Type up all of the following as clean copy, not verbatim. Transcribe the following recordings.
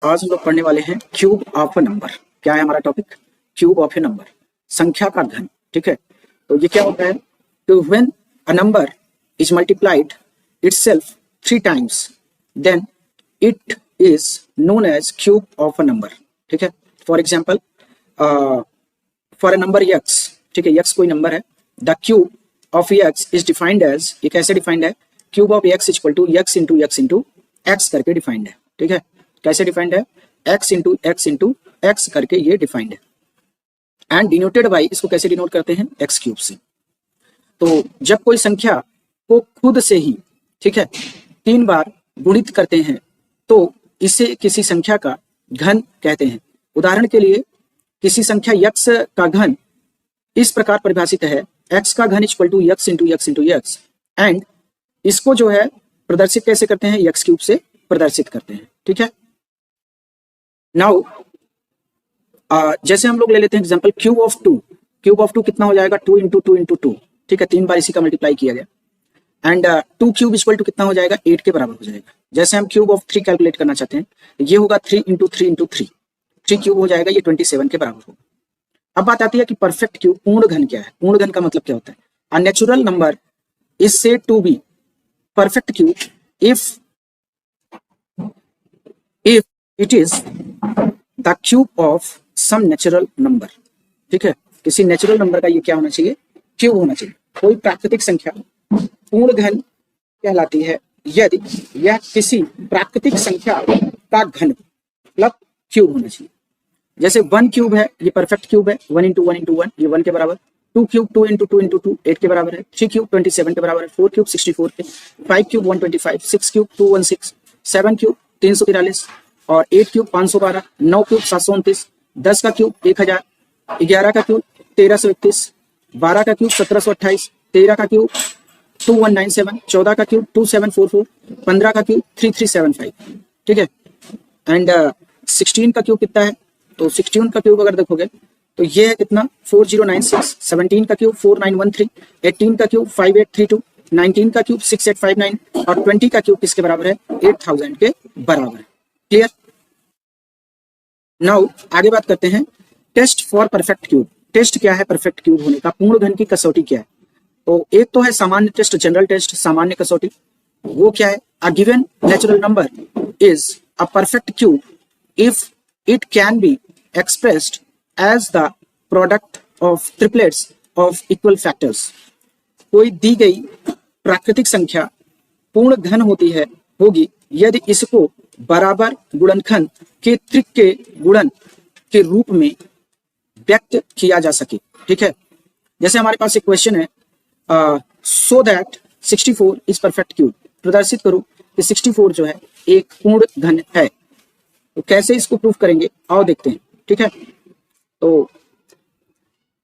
आज हम लोग पढ़ने वाले हैं क्यूब ऑफ अ नंबर। क्या है हमारा topic? Cube of A number, संख्या का घन। ठीक है, तो ये क्या होता है? तो when a number is multiplied itself 3 times then it is known as cube of a number. ठीक है, for example for a number x, ठीक है, x कोई नंबर है, the cube of x is defined as, ये कैसे डिफाइंड है? Cube of x equal to x into x करके डिफाइंड है। ठीक है, कैसे डिफाइंड है? x इंटू x करके ये डिफाइंड है। एंड डिनोटेड बाई, इसको कैसे डिनोट करते हैं? x क्यूब से। तो जब कोई संख्या को खुद से ही, ठीक है, 3 बार गुणित करते हैं तो इसे किसी संख्या का घन कहते हैं। उदाहरण के लिए किसी संख्या x का घन इस प्रकार परिभाषित है, x का घन equal to x into x and इसको जो है प्रदर्शित कैसे करते हैं? x क्यूब से प्रदर्शित करते हैं। ठीक है, नाउ जैसे हम लोग ले लेते हैं example cube of 2। Cube of 2 कितना हो जाएगा? 2 इंटू 2। ठीक है, 3 बार इसी का मल्टीप्लाई किया गया एंड 2 क्यूब इक्वल टू कितना हो जाएगा? 8 के बराबर हो जाएगा। जैसे हम क्यूब ऑफ 3 कैलकुलेट करना चाहते हैं, ये होगा 3 इंटू 3 क्यूब हो जाएगा, ये 27 के बराबर होगा। अब बात आती है कि परफेक्ट क्यूब, पूर्ण घन क्या है? पूर्ण घन का मतलब क्या होता है? A natural number is said to be perfect cube if it is the cube of some natural number. ठीक है, किसी नेचुरल नंबर का ये क्या होना चाहिए? क्यूब होना चाहिए। कोई प्राकृतिक संख्या पूर्ण घन कहलाती है यदि यह किसी प्राकृतिक संख्या का घन मतलब क्यूब होना चाहिए। जैसे 1 क्यूब है, ये परफेक्ट क्यूब है, 1 इंटू 1 ये 1 के बराबर। 2 क्यूब 2 इंटू 2 8 के बराबर है। 3 क्यूब 27 के बराबर है। 4 क्यूब 64 के, 5 क्यूब 125, 6 क्यूब 216, 7 क्यूब 343 और 8 क्यूब 512, 9 क्यूब 729, 10 का क्यूब 1000, 11 का क्यूब 1331, 12 का क्यूब 1728, 13 का क्यूब 2197, 14 का क्यूब 2744, 15 का क्यूब 3375। ठीक है, एंड 16 का क्यूब कितना है? तो 16 का क्यूब अगर देखोगे तो ये है कितना? 4096, 17 का क्यूब 4913, 18 का क्यूब 5832, 19 का क्यूब 6859 और 20 का क्यूब किसके बराबर है? 8000 के बराबर है। क्लियर? नाउ आगे बात करते हैं test for perfect cube. Test क्या है परफेक्ट क्यूब होने का? पूर्ण घन की कसौटी क्या है? तो एक तो है सामान्य टेस्ट, जनरल टेस्ट, सामान्य कसौटी। वो क्या है? A given natural number is a perfect cube if it can be expressed as the product of triplets of equal factors। कोई दी गई प्राकृतिक संख्या पूर्ण घन होगी यदि इसको बराबर गुणनखंड के त्रिक के गुणन के रूप में व्यक्त किया जा सके। ठीक है, जैसे हमारे पास एक क्वेश्चन है, so that 64 is perfect cube. प्रदर्शित करो कि 64 जो है एक पूर्ण घन है। तो कैसे इसको प्रूफ करेंगे? आओ देखते हैं। ठीक है, तो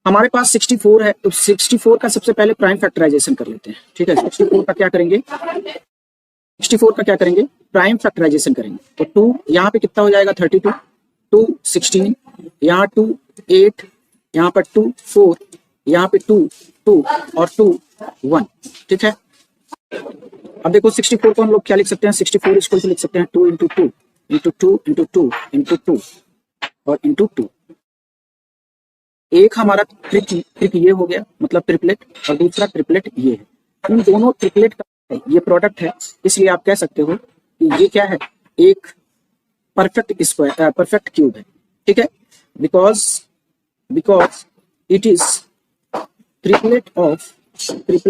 हमारे पास 64 है, तो 64 का सबसे पहले प्राइम फैक्टराइजेशन कर लेते हैं। ठीक है, 64 का क्या करेंगे? प्राइम फैक्टराइजेशन करेंगे। तो 2 यहाँ पे कितना हो जाएगा? 32, 2 16, यहाँ 2 8, यहाँ पर 2 4, यहाँ पे 2 2 और 2 1। ठीक है, अब देखो 64 को हम लोग क्या लिख सकते हैं? 64 इसको लिख सकते हैं 2 इंटू 2 इंटू 2 इंटू 2 इंटू 2 और इंटू 2। एक हमारा ट्रिक ये हो गया, मतलब ट्रिपलेट, और दूसरा ट्रिपलेट ये है। इन दोनों ट्रिपलेट का ये प्रोडक्ट है, इसलिए आप कह सकते हो कि ये क्या है? एक परफेक्ट स्क्वायर, परफेक्ट क्यूब है। ठीक है, because it is product of it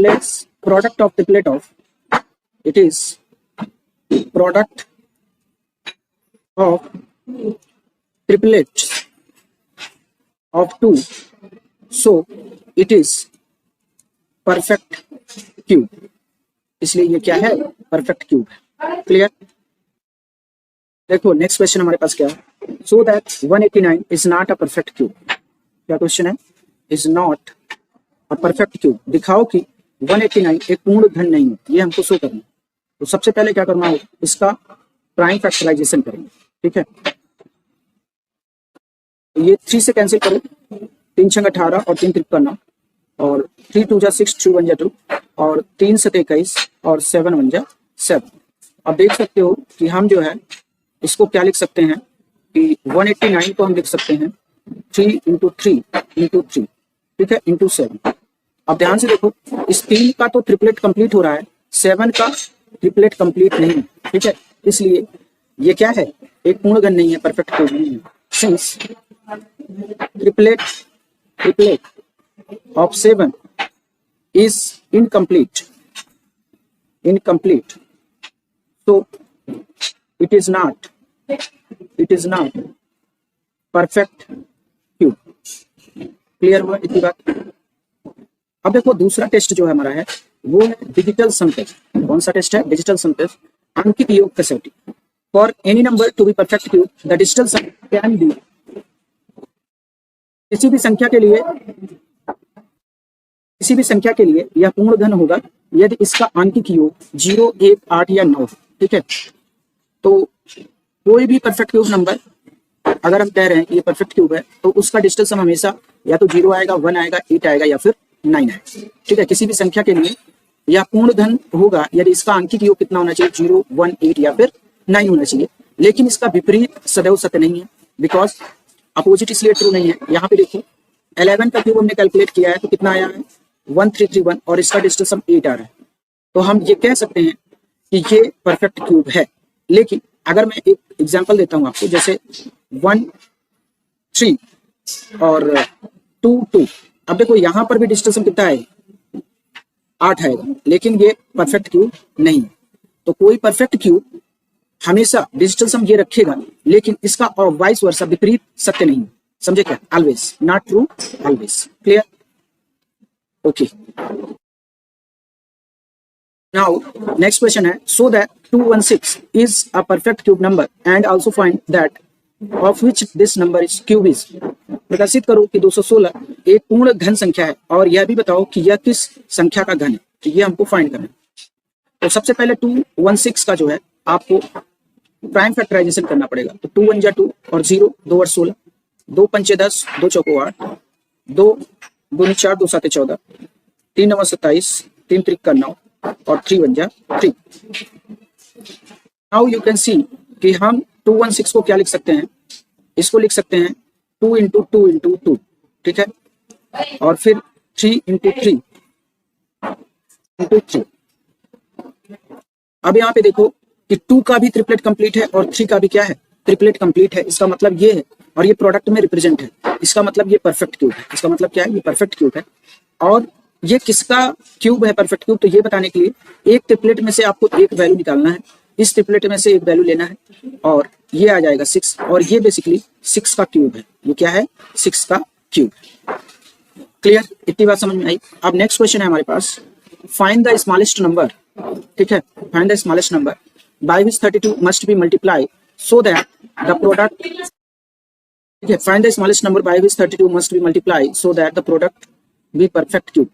is product of triplets of 2, so it is perfect cube। इसलिए ये क्या है? परफेक्ट क्यूब है। क्लियर? देखो नेक्स्ट क्वेश्चन हमारे पास क्या है? So that 189 is not a perfect cube. क्या क्वेश्चन है? Is not a perfect cube. दिखाओ कि 189 एक पूर्ण घन नहीं है, ये हमको शो करना है। तो सबसे पहले क्या करना होगा? इसका प्राइम फैक्टराइजेशन करेंगे। ठीक है, ये 3 से कैंसिल करो, 3 छंग 18 और 3 त्रिक करना, और 3 2 जा 6, 2 1 जा 2 और 3 7 21 और 7 1 जा 7। अब देख सकते हो कि हम जो है इसको क्या लिख सकते हैं? कि 189 को हम लिख सकते हैं 3 इंटू 3 इंटू 3, ठीक है, इंटू 7। अब ध्यान से देखो, इस 3 का तो ट्रिपलेट कंप्लीट हो रहा है, 7 का ट्रिपलेट कंप्लीट नहीं है, ठीक है, इसलिए ये क्या है, एक पूर्ण घन नहीं है, परफेक्ट क्यूब नहीं है। Since triplet of 7 is incomplete, so it is not perfect cube। Clear हुआ इतनी बात। अब देखो दूसरा टेस्ट जो है हमारा है वो है डिजिटल सम टेस्ट। कौन सा टेस्ट है? डिजिटल सम टेस्ट। अंकित योग कसौटी। For any number to be perfect cube the digital sum can be, किसी भी संख्या के लिए यह पूर्ण घन होगा यदि इसका आंकिक योग 0, 1, 8 या 9, ठीक है। तो कोई भी परफेक्ट क्यूब नंबर अगर हम कह रहे हैं कि ये परफेक्ट क्यूब है तो उसका डिजिटल सम हमेशा या तो 0 आएगा, 1 आएगा, 8 आएगा या फिर 9 आएगा, ठीक है। किसी भी संख्या के लिए यह पूर्ण घन होगा यदि इसका आंकिक योग कितना होना चाहिए? 0, 1, 8 या फिर 9 होना चाहिए। लेकिन इसका विपरीत सदैव सत्य नहीं है, बिकॉज अपोजिट इसलिए ट्रू नहीं है। यहाँ पे देखो 11 का क्यूब हमने कैलकुलेट किया है तो कितना आया है? 1331 और इसका डिजिटल सम 8 आ रहा है। तो हम ये कह सकते हैं कि ये परफेक्ट क्यूब है। लेकिन अगर मैं एक एग्जांपल देता हूं आपको, जैसे 1, 3 और 2, 2। अब देखो यहाँ पर भी डिजिटल सम कितना है? 8 आएगा, लेकिन ये परफेक्ट क्यूब नहीं है। तो कोई परफेक्ट क्यूब हमेशा डिजिटल सम ये रखेगा, लेकिन इसका और वाइस वर्सा विपरीत सत्य नहीं है। समझे क्या? Always, not true, always. Clear? Okay. Now next question है, so that 216 is a perfect cube number and also find that of which this number is cube is. प्रकाशित करो कि 216 एक पूर्ण घन संख्या है और यह भी बताओ कि यह किस संख्या का घन है। तो ये हमको फाइंड करना है। तो सबसे पहले 216 का जो है आपको प्राइम फैक्टराइजेशन करना पड़ेगा। तो 2 1 2 और 0, 2 8 16, 2 5 10, 2 4 8, 2 2 4, 2 7 14, 3 9 27, 3 3 9 और 3 1 3। नाउ यू कैन सी कि हम 216 को क्या लिख सकते हैं? इसको लिख सकते हैं 2 इंटू 2 इंटू 2, ठीक है, और फिर 3 इंटू 3 इंटू 3। अब यहाँ पे देखो कि 2 का भी ट्रिपलेट कंप्लीट है और 3 का भी क्या है? ट्रिपलेट कंप्लीट है। इसका मतलब ये है, और ये प्रोडक्ट में रिप्रेजेंट है, इसका मतलब ये परफेक्ट क्यूब है। इसका मतलब क्या है? ये परफेक्ट क्यूब है। और ये किसका क्यूब है परफेक्ट क्यूब? तो ये बताने के लिए एक ट्रिपलेट में से आपको एक वैल्यू निकालना है, इस ट्रिपलेट में से एक वैल्यू लेना है और ये आ जाएगा 6, और ये बेसिकली 6 का क्यूब है। ये क्या है? 6 का क्यूब। क्लियर? इतनी बात समझ में आई। अब नेक्स्ट क्वेश्चन है हमारे पास, फाइंड द स्मॉलेस्ट नंबर, ठीक है, find the smallest number by which 32 must be multiply so that the product, ठीक है, find the smallest number by which 32 must be multiply so that the product B perfect cube.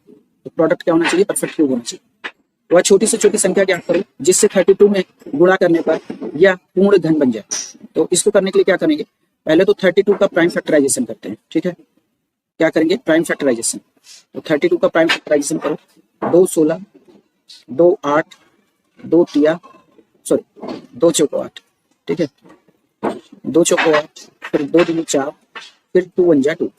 तो product क्या होना चाहिए? Perfect cube होना चाहिए। वह छोटी से छोटी संख्या ज्ञात करो जिससे 32 में गुणा करने पर यह पूर्ण घन बन जाए। तो इसको करने के लिए क्या करेंगे? पहले तो 32 का प्राइम फैक्टराइजेशन करते हैं, ठीक है। क्या करेंगे? Prime factorization. तो 32 का प्राइम फैक्टराइजेशन करो। 2 16, 2 8, 2 3 सॉरी 2 4 8, ठीक है, 2 4 8, फिर 2 2 4, फिर 2 1 2।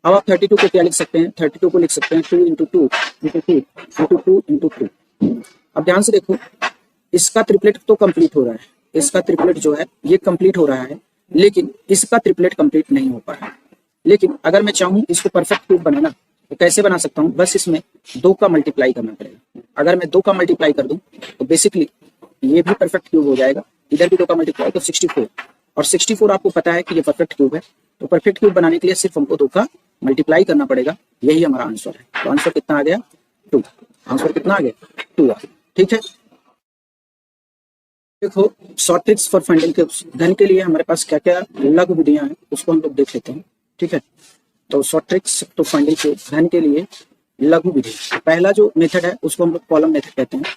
अब आप 32 को क्या लिख सकते हैं? 32 को लिख सकते हैं 2 इंटू 2 इंटू 2 इंटू 2 इंटू 2। अब ध्यान से देखो, इसका ट्रिपलेट तो कंप्लीट हो रहा है, इसका ट्रिपलेट जो है ये कंप्लीट हो रहा है, लेकिन इसका ट्रिपलेट कंप्लीट नहीं हो पा रहा है। लेकिन अगर मैं चाहूँ इसको परफेक्ट क्यूब बनाना तो कैसे बना सकता हूँ? बस इसमें 2 का मल्टीप्लाई करना पड़ेगा। अगर मैं 2 का मल्टीप्लाई कर दूं तो बेसिकली ये भी परफेक्ट क्यूब हो जाएगा। इधर भी 2 का मल्टीप्लाई तो 64, और 64 आपको पता है कि ये परफेक्ट क्यूब है। तो परफेक्ट क्यूब बनाने के लिए सिर्फ हमको 2 का मल्टीप्लाई करना पड़ेगा। यही हमारा आंसर है। तो आंसर कितना आ गया? 2। आंसर कितना आ गया? 2 आ गया, ठीक है। देखो short tricks for finding cubes. घन के लिए हमारे पास क्या क्या लघु विधियां हैं उसको हम लोग देख लेते हैं, ठीक है। तो शॉर्ट ट्रिक्स तो फाइंडिंग क्यूब घन के लिए लघु विधि, पहला जो मेथड है उसको हम लोग कॉलम मेथड कहते हैं।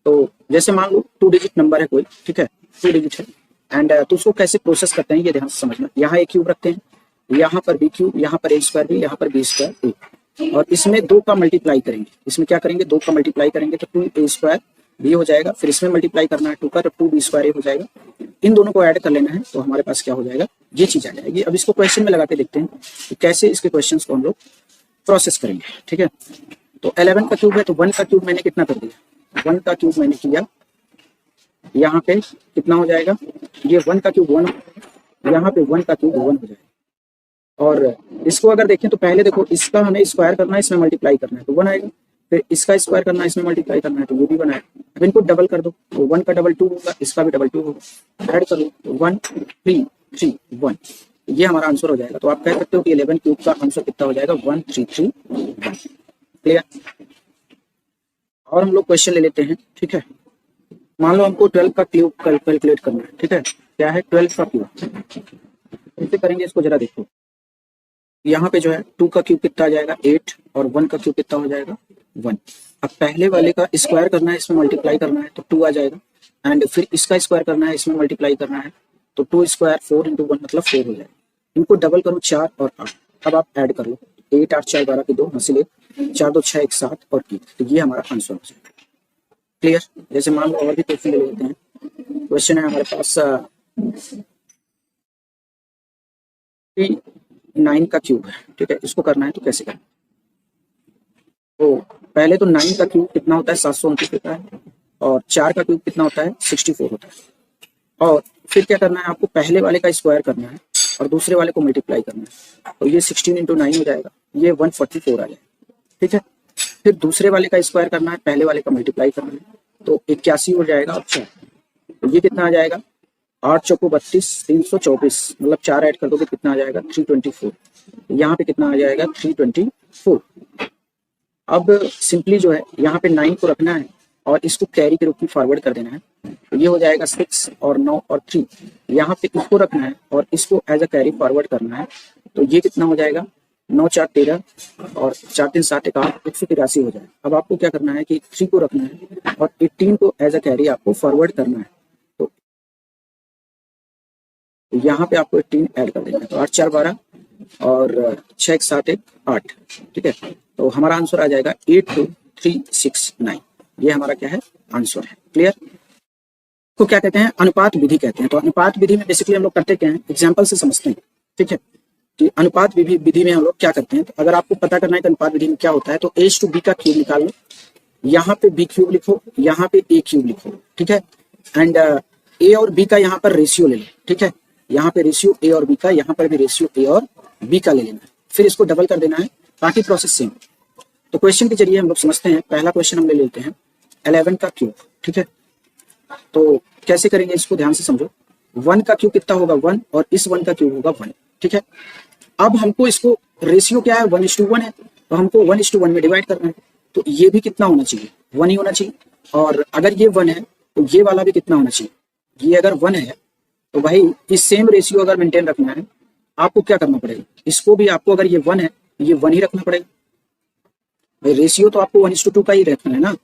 तो जैसे मान लो 2 डिजिट नंबर है कोई, ठीक है, 2 डिजिट है, एंड तो उसको कैसे प्रोसेस करते हैं ये ध्यान से समझना। यहाँ एक क्यूब रखते हैं, यहाँ पर बी क्यूब, यहाँ पर ए स्क्वायर बी, यहाँ पर बी स्क्वायर ए, और इसमें 2 का मल्टीप्लाई करेंगे। इसमें क्या करेंगे? 2 का मल्टीप्लाई करेंगे तो 2 ए स्क्वायर बी हो जाएगा। फिर इसमें मल्टीप्लाई करना है 2 का, तो 2 बी स्क्वायर ए हो जाएगा। इन दोनों को ऐड कर लेना है तो हमारे पास क्या हो जाएगा? ये चीज आ जाएगी। अब इसको क्वेश्चन में लगा के देखते हैं कि कैसे इसके क्वेश्चंस को हम लोग प्रोसेस करेंगे, ठीक है। तो 11 का क्यूब है, तो 1 का क्यूब मैंने कितना कर दिया, 1 का क्यूब मैंने किया, यहाँ पे कितना हो जाएगा, ये 1 का क्यूब 1, यहाँ पे 1 का क्यूब 1 हो जाएगा। और इसको अगर देखें तो पहले देखो इसका हमें स्क्वायर करना है, इसमें मल्टीप्लाई करना है तो 1 आएगा, फिर इसका स्क्वायर करना है, इसमें मल्टीप्लाई करना है तो ये भी 1 आएगा। अब इनको डबल कर दो तो 1 का डबल 2 होगा, इसका भी डबल 2 होगा, ऐड कर लो तो 1 3 3 1, ये हमारा आंसर हो जाएगा। तो आप कह सकते हो कि 11 क्यूब का आंसर कितना हो जाएगा, 1331। क्लियर। और हम लोग क्वेश्चन ले लेते हैं, ठीक है। मान लो हमको 12 का क्यूब कैलकुलेट करना है, ठीक है। क्या है 12 का क्यूब, कैसे करेंगे इसको जरा देखो। यहाँ पे जो है 2 का क्यूब कितना आ जाएगा 8, और 1 का क्यूब कितना हो जाएगा 1। अब पहले वाले का स्क्वायर करना है, इसमें मल्टीप्लाई करना है तो 2 आ जाएगा, एंड फिर इसका स्क्वायर करना है, इसमें मल्टीप्लाई करना है तो 2 स्क्वायर 4 इंटू 1 मतलब 4 हो जाएगा। इनको डबल करो 4 और 8, अब आप ऐड कर लो 8 8 4 12 के 2 हासिल 1, 4 2 6 1 7 और 1, तो ये हमारा आंसर हो जाएगा। क्लियर। जैसे मान लो और भी क्वेश्चन ले लेते हैं। क्वेश्चन है हमारे पास 9 का क्यूब है, ठीक है। इसको करना है तो कैसे करना है, तो पहले तो 9 का क्यूब कितना होता है 729 होता है, और 4 का क्यूब कितना होता है 64 होता है। और फिर क्या करना है आपको, पहले वाले का स्क्वायर करना है और दूसरे वाले को मल्टीप्लाई करना है, तो ये 16 इंटू 9 हो जाएगा, ये 144 आ जाएगा, ठीक है। फिर दूसरे वाले का स्क्वायर करना है, पहले वाले का मल्टीप्लाई करना है तो 81 हो जाएगा। अच्छा, तो ये कितना आ जाएगा 8 चौको 32 324, मतलब 4 ऐड कर दोगे कितना आ जाएगा 324, यहाँ पे कितना आ जाएगा 324। अब सिंपली जो है यहाँ पे 9 को रखना है और इसको कैरी के रूप में फॉरवर्ड कर देना है, तो ये हो जाएगा 6 और 9 और 3, यहाँ पे इसको रखना है और इसको एज अ कैरी फॉरवर्ड करना है, तो ये कितना हो जाएगा 9 4 13 और 4 3 7 1 8 183 हो जाएगा। अब आपको क्या करना है कि 3 को रखना है और 18 को एज अ कैरी आपको फॉरवर्ड करना है, तो यहाँ पे आपको 18 ऐड कर देना है, तो 8 4 12 और 6 1 7 1 8, ठीक है। तो हमारा आंसर आ जाएगा 82369, ये हमारा क्या है आंसर है। क्लियर। को क्या कहते हैं, अनुपात विधि कहते हैं। तो अनुपात विधि में बेसिकली हम लोग करते क्या है, एग्जाम्पल से समझते हैं, ठीक है। कि अनुपात विधि में हम लोग क्या करते हैं, तो अगर आपको पता करना है कि अनुपात विधि में क्या होता है तो a to b का क्यूब निकाल लो, यहाँ पे b क्यूब लिखो, यहाँ पे a क्यूब लिखो, ठीक है। एंड a और b का यहाँ पर रेशियो ले लो, ठीक है। यहाँ पे रेशियो a और b का, यहाँ पर भी रेशियो a और b का ले लेना है, फिर इसको डबल कर देना है, बाकी प्रोसेस सेम। तो क्वेश्चन के जरिए हम लोग समझते हैं। पहला क्वेश्चन हम ले लेते हैं 11 का क्यूब, ठीक है। तो कैसे करेंगे इसको ध्यान से समझो। 1 का क्यूब कितना होगा 1, और इस 1 का क्यूब होगा 1, ठीक है। अब हमको इसको रेशियो क्या है 1:1 है, तो हमको 1:1 में डिवाइड करना है, तो ये भी कितना होना चाहिए 1 ही होना चाहिए। और अगर ये 1 है तो ये वाला भी कितना होना चाहिए, ये अगर 1 है तो भाई इस सेम रेशियो अगर मेंटेन रखना है आपको क्या करना पड़ेगा, इसको भी आपको अगर ये 1 है ये 1 ही रखना पड़ेगा भाई, रेशियो तो आपको 1:2 का ही रखना है ना।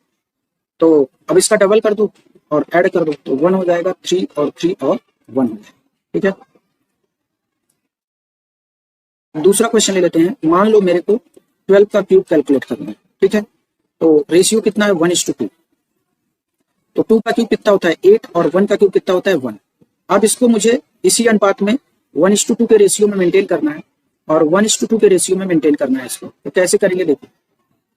तो अब इसका डबल कर दो और ऐड कर दो तो 1 हो जाएगा, 3 और 3 और 1 हो जाएगा, ठीक है। दूसरा क्वेश्चन ले लेते हैं। मान लो मेरे को 12 का क्यूब कैलकुलेट करना है, ठीक है। तो रेशियो कितना है 1:2, तो 2 का क्यूब कितना होता है 8 और 1 का क्यूब कितना होता है 1। अब इसको मुझे इसी अनुपात में 1:2 के रेशियो में मेंटेन करना है और 1:2 के रेशियो में मेंटेन करना है इसको। तो कैसे करेंगे देखो,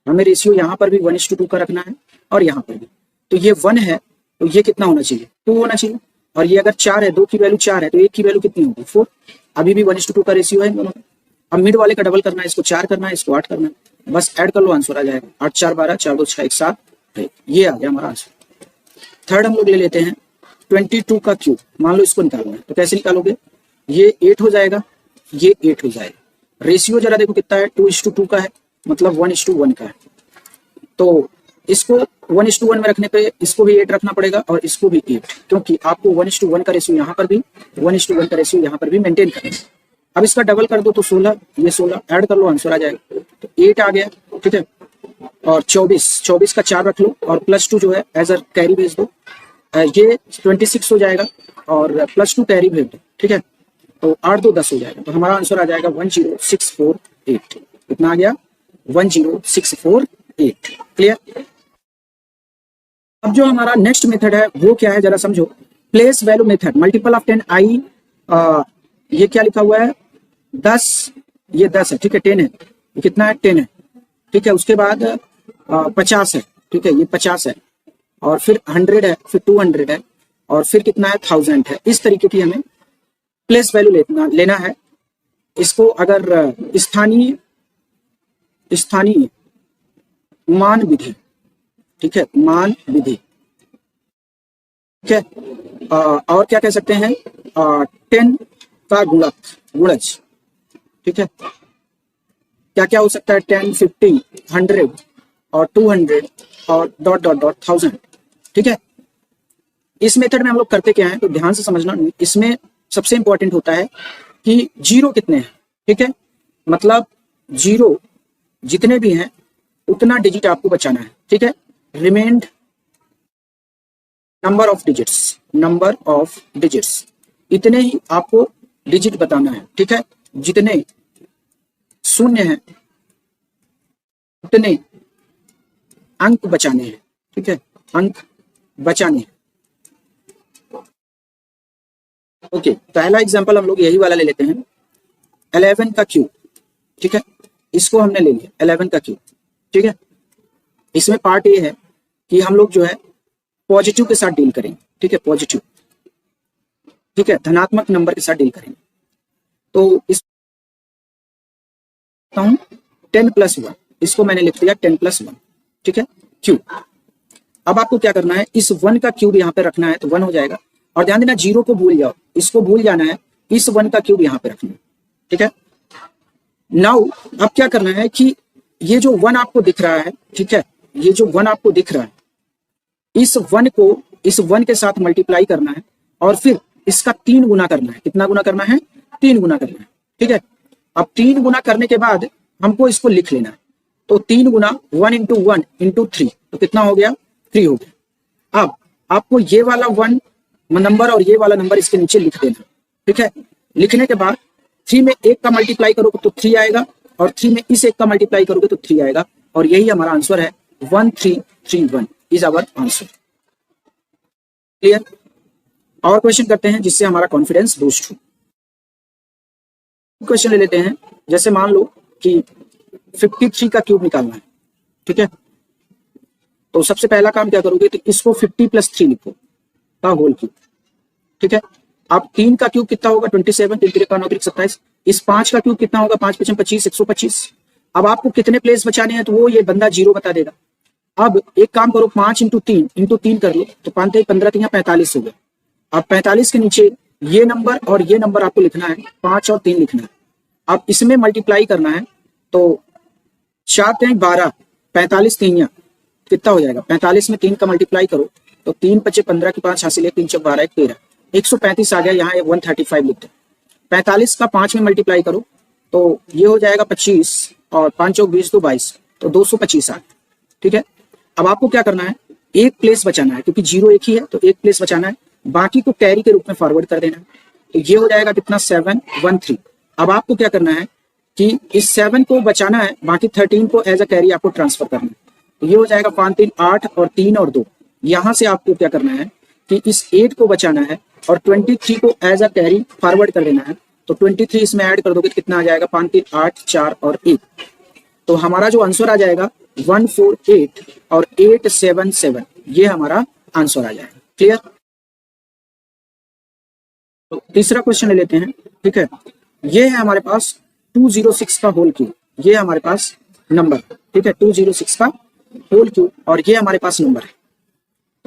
हमें रेशियो यहाँ पर भी 1:2 का रखना है और यहाँ पर भी, तो ये 1 है तो ये कितना होना चाहिए 2 होना चाहिए, और ये अगर 4 है, 2 की वैल्यू 4 है तो 1 की वैल्यू कितनी होगी 4, अभी भी 1:2 का रेशियो है दोनों। अब मिड वाले का डबल करना है, इसको 4 करना है, इसको 8 करना है, बस ऐड कर लो आंसर आ जाएगा 8 4 12 4 2 6 1 7, ये आ गया हमारा आंसर। थर्ड हम लोग ले लेते हैं 22 का क्यूब। मान लो इसको निकालना है तो कैसे निकालोगे, ये 8 हो जाएगा, ये 8 हो जाएगा। रेशियो जरा देखो कितना है 2:2 का है, मतलब 1:1 का है। तो इसको 1:1 में रखने पे इसको भी 8 रखना पड़ेगा और इसको भी 8, क्योंकि आपको 1:1 का रेशियो यहाँ पर भी 1:1 का रेशियो यहाँ पर भी मेंटेन करना है। अब इसका डबल कर दो तो 16, ये 16 ऐड कर लो आंसर आ जाएगा, तो 8 आ गया, ठीक है। और 24 का 4 रख लो और +2 जो है एज अ कैरी भेज दो, ये 26 हो जाएगा और +2 कैरी भेज दो, ठीक है। तो 8 2 10 हो जाएगा, तो हमारा आंसर आ जाएगा 10648। कितना आ गया 10648। क्लियर। अब जो हमारा नेक्स्ट मेथड है वो क्या है जरा समझो, place value method. Multiple of 10 i ये क्या लिखा हुआ है 10, ये 10 है, ठीक है, 10 है, ये कितना है 10 है, ठीक है। उसके बाद 50 है, ठीक है, ये 50 है, और फिर 100 है, फिर 200 है, और फिर कितना है 1000 है। इस तरीके की हमें प्लेस वैल्यू लेना है। इसको अगर स्थानीय मान विधि, ठीक है, मान विधि, ठीक है, और क्या कह सकते हैं 10 का गुणज, ठीक है, क्या क्या हो सकता है 10, 50, 100 और 200 और डॉट डॉट डॉट 1000, ठीक है। इस मेथड में हम लोग करते क्या है, तो ध्यान से समझना, इसमें सबसे इंपॉर्टेंट होता है कि जीरो कितने हैं, ठीक है, मतलब जीरो जितने भी हैं उतना डिजिट आपको बचाना है, ठीक है। रिमेंड नंबर ऑफ डिजिट्स, इतने ही आपको डिजिट बताना है, ठीक है। जितने शून्य हैं उतने अंक बचाने हैं, ठीक है, अंक बचाने हैं। ओके, पहला एग्जांपल हम लोग यही वाला ले लेते हैं, 11 का क्यूब, ठीक है, इसको हमने ले लिया 11 का क्यूब, ठीक है। इसमें पार्ट ये है कि हम लोग जो है पॉजिटिव के साथ डील करेंगे, ठीक है, पॉजिटिव, ठीक है, धनात्मक नंबर के साथ डील करेंगे। तो इस 10 + 1, इसको मैंने लिख दिया 10 + 1, ठीक है, क्यूब। अब आपको क्या करना है, इस 1 का क्यूब यहाँ पे रखना है, तो 1 हो जाएगा। और ध्यान देना, जीरो को भूल जाओ, इसको भूल जाना है, इस 1 का क्यूब यहाँ पे रखना है, ठीक है। नाउ अब क्या करना है कि ये जो 1 आपको दिख रहा है, ठीक है, ये जो 1 आपको दिख रहा है, इस 1 को इस 1 के साथ मल्टीप्लाई करना है, और फिर इसका 3 गुना करना है। कितना गुना करना है, 3 गुना करना है, ठीक है। अब 3 गुना करने के बाद हमको इसको लिख लेना है, तो 3 गुना 1 × 1 × 3, तो कितना हो गया 3 हो गया। अब आपको ये वाला 1 नंबर और ये वाला नंबर इसके नीचे लिख देना, ठीक है। लिखने के बाद 3 में 1 का मल्टीप्लाई करोगे तो 3 आएगा, और 3 में इस 1 का मल्टीप्लाई करोगे तो 3 आएगा, और यही हमारा आंसर है 1331 इज आवर आंसर। क्लियर? और क्वेश्चन करते हैं जिससे हमारा कॉन्फिडेंस बूस्ट हो। क्वेश्चन ले लेते हैं, जैसे मान लो कि 53 का क्यूब निकालना है, ठीक है। तो सबसे पहला काम क्या करोगे, तो इसको 50 + 3 लिखो का होल क्यूब, ठीक है। अब 3 का क्यूब कितना होगा 27, 3 × 9 = 27। इस 5 का क्यूब कितना होगा 5 × 5 = 25, 125। अब आपको कितने प्लेस बचाने हैं, तो वो ये बंदा जीरो बता देगा। अब एक काम करो, 5 × 3 कर लो, तो 5 × 15 = 45 हो गया। अब 45 के नीचे ये नंबर और ये नंबर आपको लिखना है, 5 और 3 लिखना है। अब इसमें मल्टीप्लाई करना है, तो 4 × 12, 45 3 कितना हो जाएगा, 45 में 3 का मल्टीप्लाई करो, तो 3 × 5 = 15 की 5 हासिल है, 3 × 4 = 12, 13, 135 आ गया। यहाँ 135 लिखते हैं। 45 का 5 में मल्टीप्लाई करो, तो ये हो जाएगा 25, और 5 × 4 = 20, तो 22, तो 225 आ गया, ठीक है। अब आपको क्या करना है, एक प्लेस बचाना है, क्योंकि जीरो एक ही है, तो एक प्लेस बचाना है, बाकी को कैरी के रूप में फॉरवर्ड कर देना है। तो ये हो जाएगा कितना 713। अब आपको क्या करना है कि इस 7 को बचाना है, बाकी 13 को एज अ कैरी आपको ट्रांसफर करना है। तो ये हो जाएगा 5 3 8 और 3 और 2। यहां से आपको क्या करना है कि इस 8 को बचाना है और 23 को एज अ कैरी फॉरवर्ड कर देना है। तो 23 इसमें ऐड कर दोगे तो कितना आ जाएगा 5 3 8 4 और 1। तो हमारा जो आंसर आ जाएगा 148 और 877, ये हमारा आंसर आ जाएगा। क्लियर? तो तीसरा क्वेश्चन ले लेते हैं, ठीक है। ये है हमारे पास 206 का होल क्यूब, ये हमारे पास नंबर, ठीक है, 206 का होल क्यूब, और ये हमारे पास नंबर है।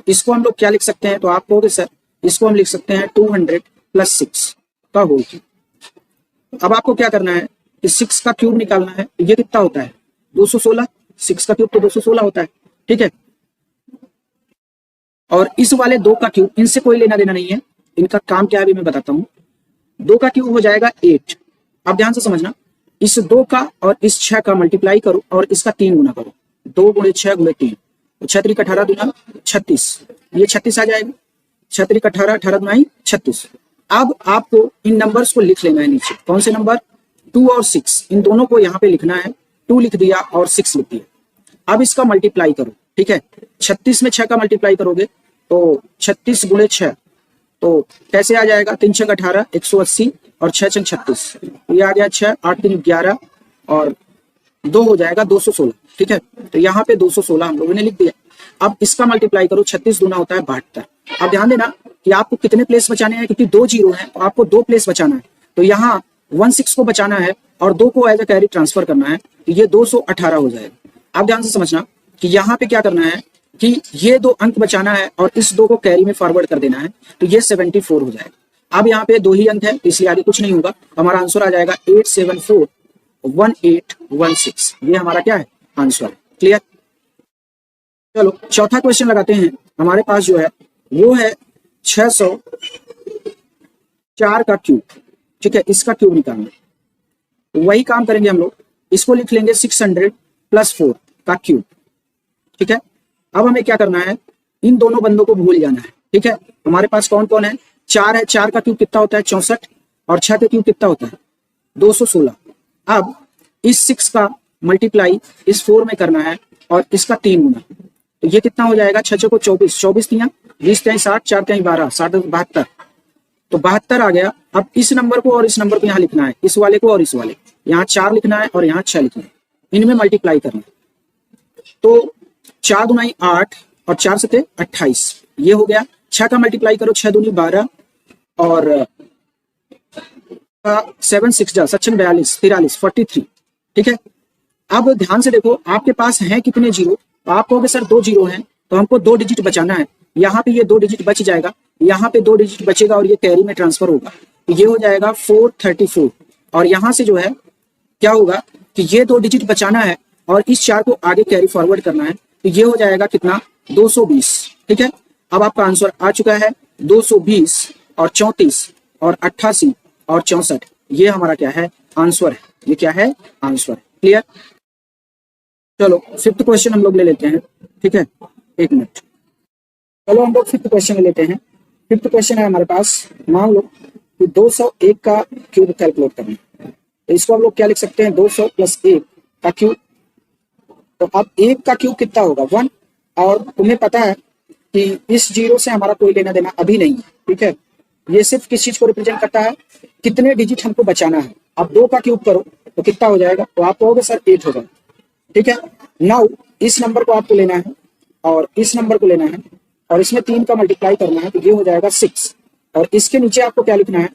इसको हम लोग क्या लिख सकते हैं, तो आप कहोगे सर इसको हम लिख सकते हैं 200 + 6 का होल क्यूब। अब आपको क्या करना है कि 6 का क्यूब निकालना है। ये कितना होता है 216, 6 का क्यूब तो 216 होता है, ठीक है। और इस वाले 2 का क्यूब, इनसे कोई लेना देना नहीं है, इनका काम क्या है अभी मैं बताता हूं। 2 का क्यूब हो जाएगा 8। अब ध्यान से समझना, इस 2 का और इस 6 का मल्टीप्लाई करो और इसका 3 गुना करो, 2 × 6 × 3, 6 × 18 = 36, ये 36 आ जाएगा। 6 × 18, 18 × 36। अब आपको इन नंबर्स को लिख लेना है नीचे। कौन से नंबर, 2 और 6, इन दोनों को यहाँ पे लिखना है। 2 लिख दिया और 6 लिख दिया। अब इसका मल्टीप्लाई करो, ठीक है। 36 में 6 का मल्टीप्लाई करोगे तो 36 × 6, तो कैसे आ जाएगा, 3 छक 18, 180 और 6 छक 36, ये आ गया 6, 8 3 11 और 2 हो जाएगा 216। ठीक है, तो यहाँ पे 216 हम लोगों ने लिख दिया। अब इसका मल्टीप्लाई करो, 36 दूना होता है 72। अब ध्यान देना कि आपको कितने प्लेस बचाने हैं, क्योंकि 2 जीरो है तो आपको 2 प्लेस बचाना है। तो यहाँ 16 को बचाना है और 2 को एज ए कैरी ट्रांसफर करना है, तो ये 218 हो जाएगा। आप ध्यान से समझना कि यहाँ पे क्या करना है कि ये 2 अंक बचाना है और इस 2 को कैरी में फॉरवर्ड कर देना है, तो ये 74 हो जाएगा। अब यहाँ पे 2 ही अंक है तो इसलिए आगे कुछ नहीं होगा, हमारा आंसर आ जाएगा 8741816। ये हमारा क्या है, आंसर है। क्लियर। चलो चौथा क्वेश्चन लगाते हैं। हमारे पास जो है वो है 604 का क्यूब। ठीक है, इसका क्यूब निकालना, तो वही काम करेंगे हम लोग। इसको लिख लेंगे 600 + 4 का क्यूब। ठीक है, अब हमें क्या करना है, इन दोनों बंदों को भूल जाना है। ठीक है, हमारे पास कौन कौन है, 4 है, 4 का क्यूब कितना होता है 64 और 6 का क्यूब कितना होता है 216। अब इस 6 का मल्टीप्लाई इस 4 में करना है और इसका 3 गुना, तो ये कितना हो जाएगा, 6 को 24, 24 3 20 3 60, 4 3 12, 60 72, तो 72 आ गया। अब इस नंबर को और इस नंबर को यहाँ लिखना है, इस वाले को और इस वाले, यहाँ 4 लिखना है और यहाँ 6 लिखना है, इनमें मल्टीप्लाई करना है। तो 4 दूनी 8 और 4 सते 28, ये हो गया। 6 का मल्टीप्लाई करो, 6 दूनी 12 और 7 6 जा 7 42 43 43। ठीक है, अब ध्यान से देखो आपके पास हैं कितने जीरो, तो आप कहोगे सर 2 जीरो हैं तो हमको 2 डिजिट बचाना है। यहाँ पे ये 2 डिजिट बच जाएगा, यहाँ पे 2 डिजिट बचेगा और ये कैरी में ट्रांसफर होगा, तो ये हो जाएगा 434। और यहाँ से जो है क्या होगा कि ये 2 डिजिट बचाना है और इस 4 को आगे कैरी फॉरवर्ड करना है, तो ये हो जाएगा कितना 220। ठीक है, अब आपका आंसर आ चुका है 220 और 34 और 88 और 64। ये हमारा क्या है, आंसर है। ये क्या है, आंसर है। क्लियर। चलो 5th क्वेश्चन हम लोग ले लेते हैं। ठीक है, 1 मिनट। चलो हम लोग 5th क्वेश्चन ले लेते हैं। 5th क्वेश्चन है हमारे पास, मान लो कि 201 का क्यूब कैलकुलेट करना है, तो इसको हम लोग क्या लिख सकते हैं, 200 + 1 का क्यूब। तो अब 1 का क्यूब कितना होगा 1, और तुम्हें पता है कि इस जीरो से हमारा कोई लेना देना अभी नहीं है। ठीक है, ये सिर्फ किस चीज को रिप्रेजेंट करता है, कितने डिजिट हमको बचाना है। अब 2 का क्यूब करो तो कितना हो जाएगा, तो आप कहोगे सर 8 होगा। ठीक है, नाउ इस नंबर को आपको लेना है और इस नंबर को लेना है और इसमें 3 का मल्टीप्लाई करना है, तो ये हो जाएगा 6। और इसके नीचे आपको क्या लिखना है,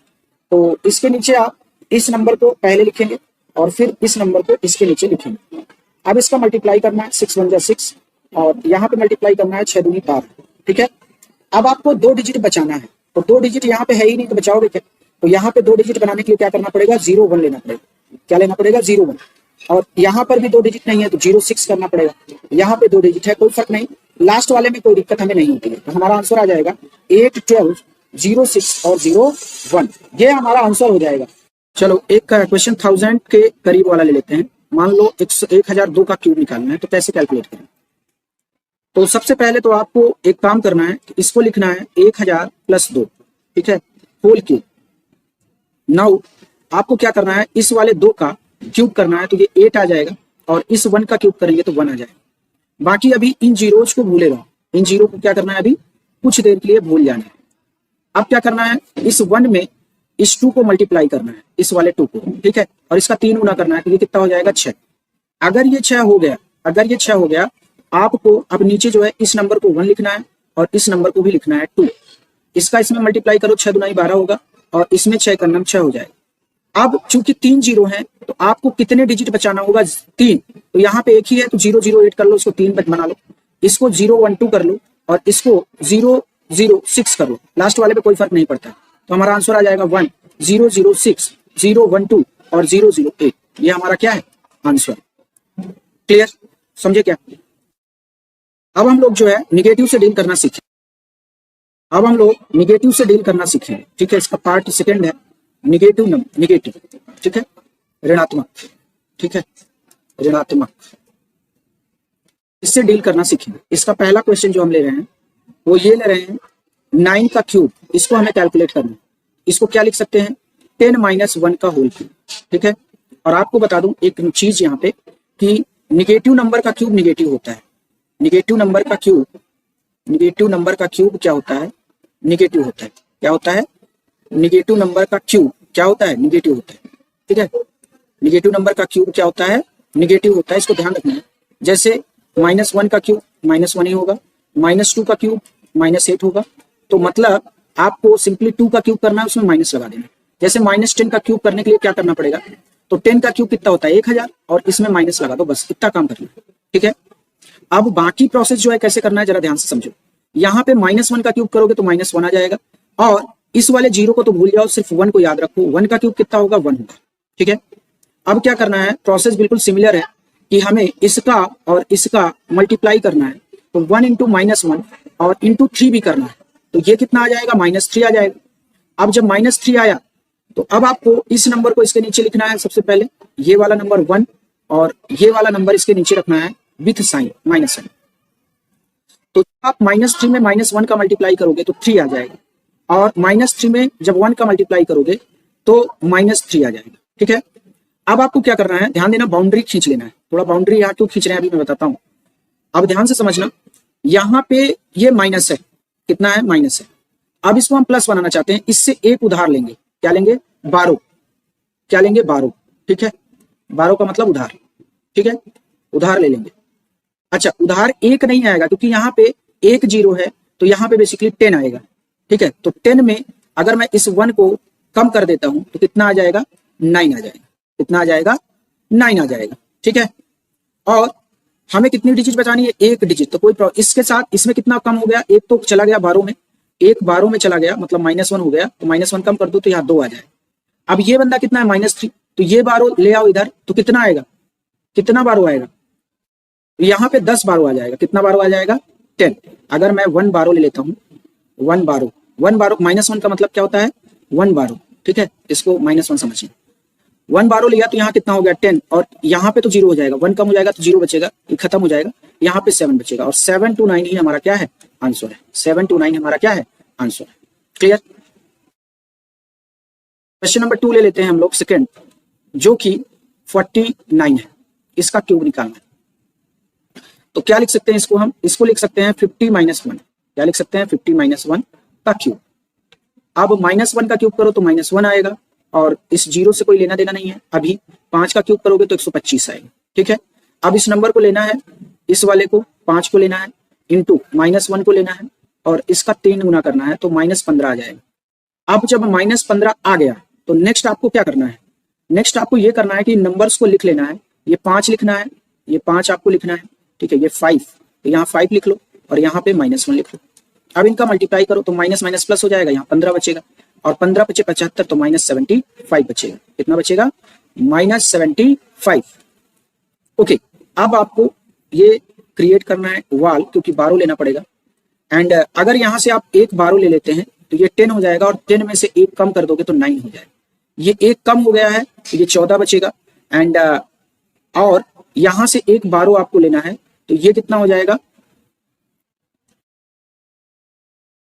तो इसके नीचे आप इस नंबर को पहले लिखेंगे और फिर इस नंबर को इसके नीचे लिखेंगे। अब इसका मल्टीप्लाई करना है, 6 1 जा 6 और यहाँ पे मल्टीप्लाई करना है 6 दूनी 12। ठीक है, अब आपको 2 डिजिट बचाना है, तो 2 डिजिट यहाँ पे है ही नहीं तो बचाओगे क्या, तो यहाँ पे 2 डिजिट बनाने के लिए क्या करना पड़ेगा, 0 1 लेना पड़ेगा। क्या लेना पड़ेगा, 0 1। और यहाँ पर भी 2 डिजिट नहीं है तो 0 6 करना पड़ेगा। यहाँ पे 2 डिजिट है, कोई फर्क नहीं, लास्ट वाले में कोई दिक्कत हमें नहीं होती है। तो हमारा आंसर आ जाएगा 8 12 0 6 और 0 1। ये हमारा आंसर हो जाएगा। चलो एक क्वेश्चन 1000 के करीब वाला ले लेते हैं। मान लो 1002 का क्यूब निकालना है, तो कैसे कैलकुलेट करें। तो सबसे पहले तो आपको एक काम करना है, इसको लिखना है 1000 + 2। ठीक है, होल क्यूब। नाउ आपको क्या करना है, इस वाले 2 का क्यूब करना है, तो ये 8 आ जाएगा और इस 1 का क्यूब करेंगे तो 1 आ जाएगा। बाकी अभी इन जीरोज को भूले रहो, इन जीरो को क्या करना है, अभी कुछ देर के लिए भूल जाना है। अब क्या करना है, इस 1 में इस 2 को मल्टीप्लाई करना है, इस वाले 2 को। ठीक है, और इसका 3 गुना करना है, तो ये कितना हो जाएगा 6। अगर ये 6 हो गया, अगर ये 6 हो गया, आपको अब नीचे जो है इस नंबर को 1 लिखना है और इस नंबर को भी लिखना है 2। इसका इसमें मल्टीप्लाई करो, 6 दूनी 12 होगा और इसमें 6 का 6 हो जाएगा। अब चूंकि 3 जीरो हैं तो आपको कितने डिजिट बचाना होगा, 3। तो यहाँ पे एक ही है तो 0 0 8 कर लो, इसको 3 बना लो, इसको 0 1 2 कर लो और इसको 0 0 6 कर लो। लास्ट वाले पे कोई फर्क नहीं पड़ता। तो हमारा आंसर आ जाएगा 1 0 0 6 0 1 2 और 0 0 8। ये हमारा क्या है, आंसर। क्लियर, समझे क्या। अब हम लोग जो है निगेटिव से डील करना सीखें। अब हम लोग निगेटिव से डील करना सीखें। ठीक है, इसका पार्ट सेकंड है निगेटिव नंबर, निगेटिव। ठीक है, ऋणात्मक। ठीक है, ऋणात्मक, इससे डील करना सीखेंगे। इसका पहला क्वेश्चन जो हम ले रहे हैं वो ये ले रहे हैं 9 का क्यूब। इसको हमें कैलकुलेट करना है। इसको क्या लिख सकते हैं, 10 - 1 का होल क्यूब। ठीक है, और आपको बता दूं एक चीज यहाँ पे कि निगेटिव नंबर का क्यूब निगेटिव होता है। निगेटिव नंबर का क्यूब, निगेटिव नंबर का क्यूब क्या होता है, निगेटिव होता है। क्या होता है, निगेटिव नंबर का क्यूब क्या होता है, निगेटिव होता है। ठीक है, निगेटिव नंबर का क्यूब क्या होता है, निगेटिव होता है, इसको ध्यान रखना है। जैसे -1 का क्यूब -1 ही होगा, -2 का क्यूब -8 होगा। तो मतलब आपको सिंपली 2 का क्यूब करना है, उसमें माइनस लगा देना। जैसे -10 का क्यूब करने के लिए क्या करना पड़ेगा, तो 10 का क्यूब कितना होता है 1000 और इसमें माइनस लगा दो, बस इतना काम करना है। ठीक है, अब बाकी प्रोसेस जो है कैसे करना है जरा ध्यान से समझो। यहाँ पे -1 का क्यूब करोगे तो -1 आ जाएगा, और इस वाले 0 को तो भूल जाओ, सिर्फ 1 को याद रखो। 1 का क्यूब कितना होगा, 1 होगा। ठीक है, अब क्या करना है, प्रोसेस बिल्कुल सिमिलर है कि हमें इसका और इसका मल्टीप्लाई करना है। तो 1 इंटू -1 और इंटू 3 भी करना है। तो ये कितना आ जाएगा, -3 आ जाएगा। अब जब -3 आया तो अब आपको इस नंबर को इसके नीचे लिखना है। सबसे पहले ये वाला नंबर 1 और ये वाला नंबर इसके नीचे रखना है विथ साइन माइनस साइन। तो आप -3 में -1 का मल्टीप्लाई करोगे तो 3 आ जाएगा, और -3 में जब 1 का मल्टीप्लाई करोगे तो -3 आ जाएगा। ठीक है, अब आपको क्या करना है, ध्यान देना, बाउंड्री खींच लेना है। थोड़ा बाउंड्री यहाँ क्यों खींच रहे हैं अभी मैं बताता हूँ। अब ध्यान से समझना, यहाँ पे ये माइनस है, कितना है, माइनस है। अब इसको हम प्लस बनाना चाहते हैं, इससे एक उधार लेंगे। क्या लेंगे, 12। क्या लेंगे, 12। ठीक है, 12 का मतलब उधार। ठीक है, उधार ले लेंगे। अच्छा, उधार एक नहीं आएगा क्योंकि यहाँ पे एक 0 है, तो यहाँ पे बेसिकली 10 आएगा। ठीक है, तो 10 में अगर मैं इस 1 को कम कर देता हूं तो कितना आ जाएगा, 9 आ जाएगा। कितना आ जाएगा, 9 आ जाएगा। ठीक है, और हमें कितनी डिजिट बचानी है, एक डिजिट। तो कोई इसके साथ इसमें कितना कम हो गया, एक तो चला गया 12 में, एक 12 में चला गया, मतलब -1 हो गया। तो -1 कम कर दो तो यहाँ 2 आ जाए। अब ये बंदा कितना है, -3, तो ये 12 ले आओ इधर, तो कितना आएगा, कितना 12 आएगा, यहाँ पे 10 12 आ जाएगा। कितना 12 आ जाएगा, 10। अगर मैं 1 12 ले लेता हूँ, 1 12 -1 का मतलब क्या होता है, 1 12। ठीक है, इसको -1 समझिए। 1 12 लिया तो यहाँ कितना हो गया, 10, और यहाँ पे तो 0 हो जाएगा, 1 कम हो जाएगा तो 0 बचेगा, ये खत्म हो जाएगा। यहाँ पे 7 बचेगा, और 7 to 9 ही हमारा क्या है, आंसर है। 7 to 9 हमारा क्या है, आंसर है। क्लियर। क्वेश्चन नंबर 2 ले लेते हैं हम लोग, सेकेंड, जो कि 49 है, इसका क्यूब निकालना है। तो क्या लिख सकते हैं इसको, हम इसको लिख सकते हैं 50 - 1। क्या लिख सकते हैं, 50 - 1 का क्यूब। अब -1 का क्यूब करो तो -1 आएगा, और इस 0 से कोई लेना देना नहीं है। अभी 5 का क्यूब करोगे तो 125 आएगा। ठीक है, अब इस नंबर को लेना है, इस वाले को 5 को लेना है, इंटू -1 को लेना है, और इसका 3 गुना करना है, तो -15 आ जाएगा। अब जब -15 आ गया तो नेक्स्ट आपको क्या करना है, नेक्स्ट आपको ये करना है कि नंबर्स को लिख लेना है। ये 5 लिखना है, ये 5 आपको लिखना है। ठीक है, ये 5, तो यहाँ 5 लिख लो, और यहाँ पे -1 लिख लो। अब इनका मल्टीप्लाई करो तो माइनस माइनस प्लस हो जाएगा, यहाँ 15 बचेगा, और 15 × 5 = 75, तो -75 बचेगा। कितना बचेगा, -75। ओके, अब आपको ये क्रिएट करना है वाल, क्योंकि 12 लेना पड़ेगा। एंड अगर यहाँ से आप एक 12 ले लेते हैं तो ये 10 हो जाएगा, और 10 में से एक कम कर दोगे तो 9 हो जाएगा। ये एक कम हो गया है तो ये 14 बचेगा। एंड और यहां से एक 12 आपको लेना है, तो ये कितना हो जाएगा।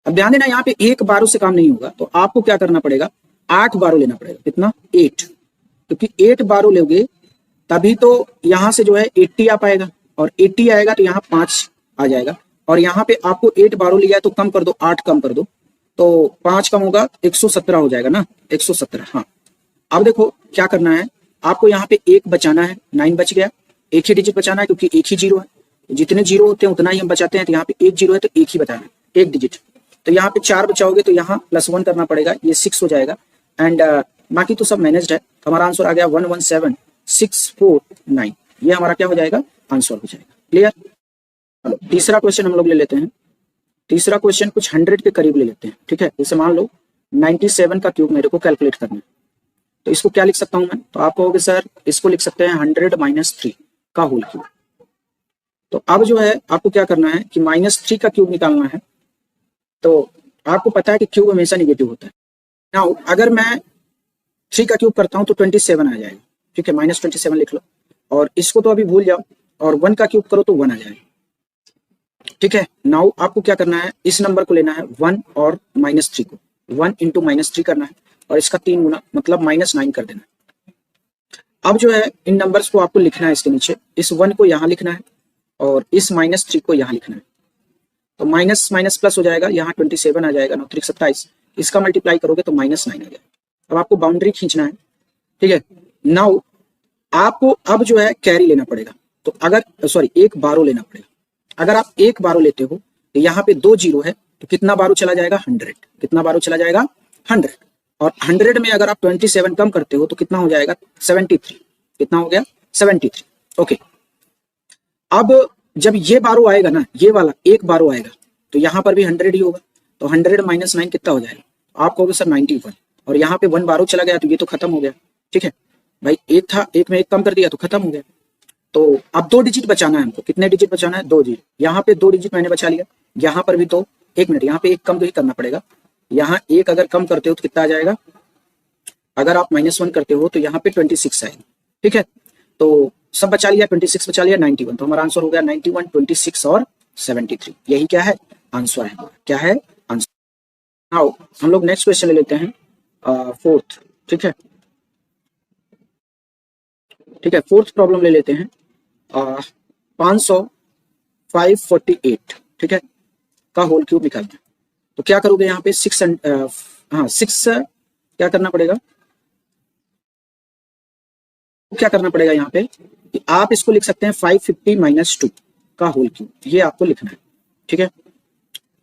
अब ध्यान देना, यहाँ पे एक 12 से काम नहीं होगा, तो आपको क्या करना पड़ेगा, 8 12 लेना पड़ेगा। कितना, 8, क्योंकि 8 12 लोगे तभी तो यहाँ से जो है 80 आ पाएगा, और 80 आएगा तो यहाँ 5 आ जाएगा। और यहाँ पे आपको 8 12 लिया है तो कम कर दो, 8 कम कर दो, तो 5 कम होगा, 117 हो जाएगा ना, 117। हाँ, अब देखो क्या करना है, आपको यहाँ पे एक बचाना है, 9 बच गया। एक ही डिजिट बचाना है क्योंकि एक ही 0 है, जितने 0 होते हैं उतना ही हम बचाते हैं। तो यहाँ पे एक 0 है तो एक ही बचाना है, एक डिजिट। तो यहाँ पे 4 बचाओगे तो यहाँ +1 करना पड़ेगा, ये 6 हो जाएगा। एंड बाकी तो सब मैनेज्ड है। तो हमारा आंसर आ गया 117649। ये हमारा क्या हो जाएगा, आंसर हो जाएगा। क्लियर। चलो तीसरा क्वेश्चन हम लोग ले लेते हैं। तीसरा क्वेश्चन कुछ 100 के करीब ले लेते हैं। ठीक है, जैसे मान लो 97 का क्यूब मेरे को कैलकुलेट करना है, तो इसको क्या लिख सकता हूं मैं, तो आप कहोगे सर इसको लिख सकते हैं 100 - 3 का होल क्यूब। तो अब जो है आपको क्या करना है कि -3 का क्यूब निकालना है। तो आपको पता है कि क्यूब हमेशा निगेटिव होता है। नाउ अगर मैं 3 का क्यूब करता हूं तो 27 आ जाएगा। ठीक है, -27 लिख लो, और इसको तो अभी भूल जाओ, और 1 का क्यूब करो तो 1 आ जाएगा। ठीक है, नाउ आपको क्या करना है, इस नंबर को लेना है 1 और -3 को, 1 × -3 करना है, और इसका 3 गुना मतलब -9 कर देना है। अब जो है इन नंबर्स को आपको लिखना है इसके नीचे, इस 1 को यहाँ लिखना है, और इस -3 को यहाँ लिखना है। तो माइनस माइनस प्लस हो जाएगा, यहाँ 27 आ जाएगा, 9 × 3 = 27, इसका मल्टीप्लाई करोगे तो -9 आ गया। अब आपको बाउंड्री खींचना है, ठीक है। नाउ आपको अब जो है कैरी लेना पड़ेगा, तो अगर सॉरी एक बारो लेना पड़ेगा। अगर आप एक बारो लेते हो तो यहाँ पे 2 जीरो है, तो कितना बारो चला जाएगा 100, कितना बारो चला जाएगा 100, और 100 में अगर आप 27 कम करते हो तो कितना हो जाएगा 73, कितना हो गया 73। ओके, अब जब ये बारो आएगा ना, ये वाला एक बारो आएगा तो यहाँ पर भी 100 ही होगा, तो 100 - 9 कितना हो जाएगा, आप कहोगे सर 91, और यहाँ पे 1 बारो चला गया तो ये तो खत्म हो गया, ठीक है भाई, एक था, एक में एक कम कर दिया तो खत्म हो गया। तो अब 2 डिजिट बचाना है हमको, कितने डिजिट बचाना है 2 डिजिट, यहाँ पे 2 डिजिट मैंने बचा लिया, यहाँ पर भी 2, 1 मिनट, यहाँ पे एक कम तो ही करना पड़ेगा, यहाँ एक अगर कम करते हो तो कितना आ जाएगा, अगर आप -1 करते हो तो यहाँ पे 26 आएगा, ठीक है। तो सब बचा लिया, 26 बचा लिया, 91, तो हमारा आंसर हो गया 91, 26 और 73, यही क्या है आंसर है हमारा, क्या है आंसर। नाउ हम लोग नेक्स्ट क्वेश्चन ले लेते हैं, 4th, ठीक है, ठीक है, 4th प्रॉब्लम ले लेते हैं, 548, ठीक है, का होल क्यूब निकालना है। तो क्या करोगे यहाँ पे 6 क्या करना पड़ेगा, क्या करना पड़ेगा यहाँ पे कि आप इसको लिख सकते हैं 550 - 2 का होल क्यूब, ये आपको लिखना है, ठीक है।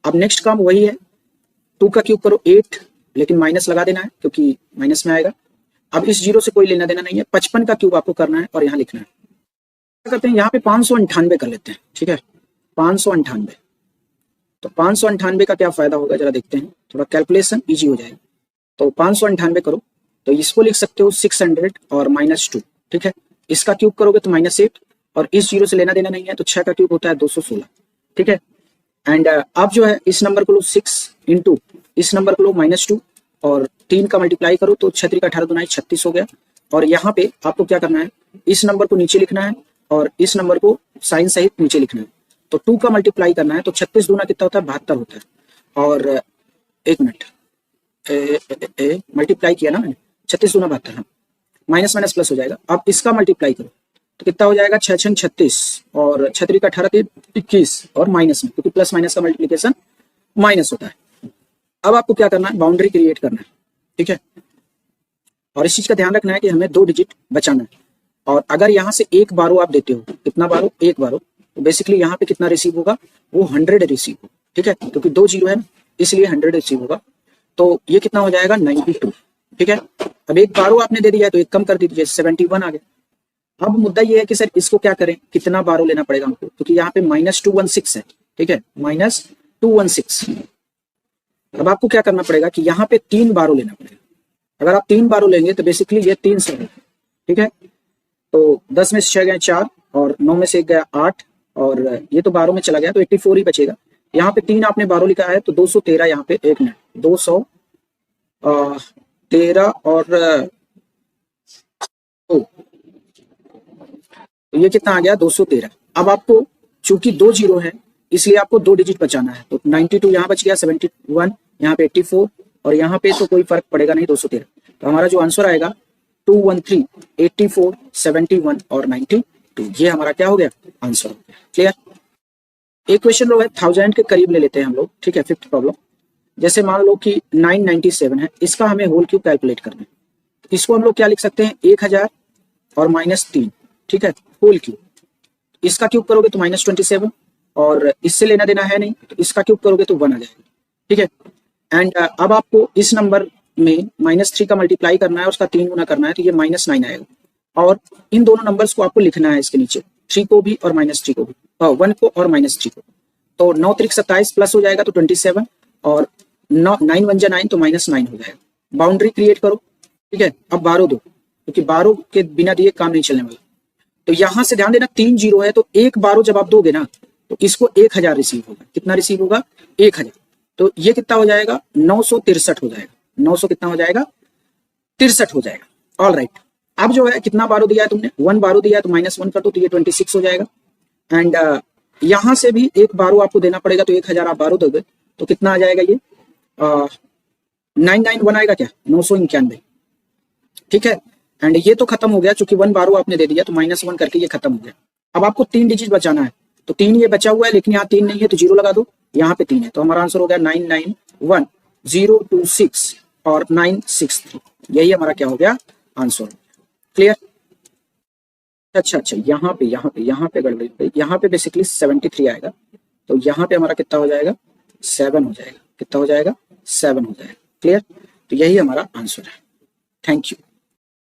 अब नेक्स्ट काम वही है, 2 का क्यूब करो 8, लेकिन माइनस लगा देना है क्योंकि माइनस में आएगा। अब इस जीरो से कोई लेना देना नहीं है, 55 का क्यूब आपको करना है और यहाँ लिखना है। क्या करते हैं यहाँ पे 598 कर लेते हैं, ठीक है, 598। तो 598 का क्या फायदा होगा जरा देखते हैं, थोड़ा कैलकुलेशन इजी हो जाएगा। तो 598 करो तो इसको लिख सकते हो 600 और -2, ठीक है। इसका क्यूब करोगे तो -8, और इस जीरो से लेना देना नहीं है तो 6 का क्यूब होता है 216, ठीक है। एंड अब जो है इस नंबर को लो 6 इंटू इस नंबर को लो -2 और 3 का मल्टीप्लाई करो तो 6 का 18 दूना 36 हो गया। और यहाँ पे आपको क्या करना है, इस नंबर को नीचे लिखना है और इस नंबर को साइन सहित नीचे लिखना है। तो 2 का मल्टीप्लाई करना है तो 36 दूना कितना होता है 72 होता है, और 1 मिनट मल्टीप्लाई किया ना मैंने, 36 दूना 72, हाँ, माइनस माइनस प्लस हो जाएगा। अब इसका मल्टीप्लाई करो तो कितना हो जाएगा 6 6 36 और 6 का 18 21 और माइनस में, क्योंकि प्लस माइनस का मल्टीप्लिकेशन माइनस होता है। अब आपको क्या करना है, बाउंड्री क्रिएट करना है, ठीक है। और इस चीज का ध्यान रखना है कि हमें 2 डिजिट बचाना है, और अगर यहाँ से एक बारो आप देते हो, कितना बारो, एक बारो, तो बेसिकली यहाँ पे कितना रिसीव होगा, वो 100 रिसीव होगा, ठीक है, क्योंकि 2 जीरो है ना इसलिए 100 रिसीव होगा। तो ये कितना हो जाएगा 92, ठीक है। अब एक बारो आपने दे दिया है तो एक कम कर दीजिए, 71 आ गया। अब मुद्दा ये है कि सर इसको क्या करें, कितना बारो लेना पड़ेगा हमको, क्योंकि यहाँ पे -216 है, ठीक है, -216। अब आपको क्या करना पड़ेगा कि यहाँ पे 3 बारो लेना पड़ेगा। अगर आप 3 बारो लेंगे तो बेसिकली ये 3 से है, ठीक है। तो 10 में से 6 गए 4 और 9 में से 1 गया 8 और ये तो 12 में चला गया तो 84 ही बचेगा। यहाँ पे 3 आपने बारो लिखा है तो 213, यहाँ पे 1 मिनट 213 और तो ये कितना आ गया 213। अब आपको चूंकि 2 जीरो है इसलिए आपको 2 डिजिट बचाना है, तो 92 यहाँ बच गया, 71 यहाँ पे 84 और यहाँ पे तो कोई फर्क पड़ेगा नहीं 213। तो हमारा जो आंसर आएगा 213, 84, 71 और 92, ये हमारा क्या हो गया आंसर हो गया। क्लियर। एक क्वेश्चन लोग है 1000 के करीब ले लेते हैं हम लोग, ठीक है। 5th प्रॉब्लम, जैसे मान लो कि 997 है, इसका हमें होल क्यूब कैलकुलेट करना है। इसको हम लोग क्या लिख सकते हैं 1000 और -3, ठीक है, होल क्यूब। इसका क्यूब करोगे तो -27 और इससे लेना देना है नहीं तो इसका क्यूब करोगे तो 1 आ जाएगा, ठीक है। एंड अब आपको इस नंबर में -3 का मल्टीप्लाई करना है और उसका 3 गुना करना है तो ये -9 आएगा। और इन दोनों नंबर्स को आपको लिखना है इसके नीचे, 3 को भी और -3 को भी, 1 को और -3 को। तो 9 3 27 प्लस हो जाएगा तो 27 और 9 1 9 तो -9 हो जाएगा। बाउंड्री क्रिएट करो, ठीक है। अब 12 दो, क्योंकि 12 के बिना दिए काम नहीं चलने वाला। तो यहां से ध्यान देना 3 जीरो है तो एक 12 जब आप दोगे ना तो इसको 1000 रिसीव होगा। कितना रिसीव होगा 1000, तो ये कितना हो जाएगा 963 हो जाएगा। 900 कितना हो जाएगा 63 हो जाएगा। All right. अब जो है कितना बारो दिया है तुमने, 1 बारो दिया है तो -1 कर दो तो ये 26 हो जाएगा। एंड यहां से भी एक बारो आपको देना पड़ेगा तो 1000 आप बारो दोगे तो कितना आ जाएगा ये 991 आएगा क्या 991, ठीक है। एंड ये तो खत्म हो गया चूंकि 1 बारो आपने दे दिया तो -1 करके ये खत्म हो गया। अब आपको 3 डिजिट बचाना है तो 3 ये बचा हुआ है लेकिन यहाँ 3 नहीं है तो 0 लगा दो, यहाँ पे 3 है तो हमारा आंसर हो गया 991 026 और 963, यही हमारा क्या हो गया आंसर। क्लियर। अच्छा, यहाँ पे गड़बड़ी, यहाँ पे बेसिकली 73 आएगा, तो यहाँ पे हमारा कितना हो जाएगा 7 हो जाएगा। कितना हो जाएगा 7 हो जाएगा। क्लियर। तो यही हमारा आंसर है। Thank you.